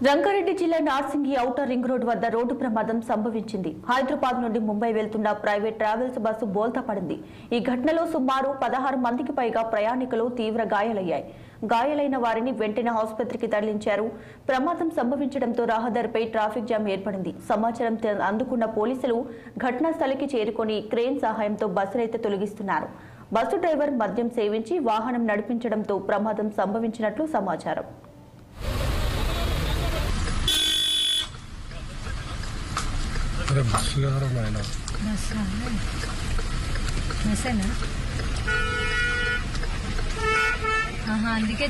రంగారెడ్డి జిల్లా Narsingi outer ring road వద్ద road ప్రమాదం సంభవించింది. హైదరాబాద్ నుండి ముంబై వెళ్తున్న ప్రైవేట్ ట్రావెల్స్ బస్సు బోల్తా పడింది. ఈ ఘటనలో సుమారు 16 మందికి పైగా ప్రయాణికులు తీవ్ర గాయాలయ్యాయి. గాయాలైన వారిని వెంటనే ఆసుపత్రికి తరలించారు. ప్రమాదం సంభవించడంతో రహదారిపై ట్రాఫిక్ జామ్ ఏర్పడింది. సమాచారం అందుకున్న పోలీసులు ఘటనా స్థలికి చేరుకొని క్రేన్ సహాయంతో బస్సునైతే తొలగిస్తున్నారు. బస్సు డ్రైవర్ మద్యం సేవించి వాహనం నడిపించడంతో ప్రమాదం సంభవించినట్లు సమాచారం. అందుకే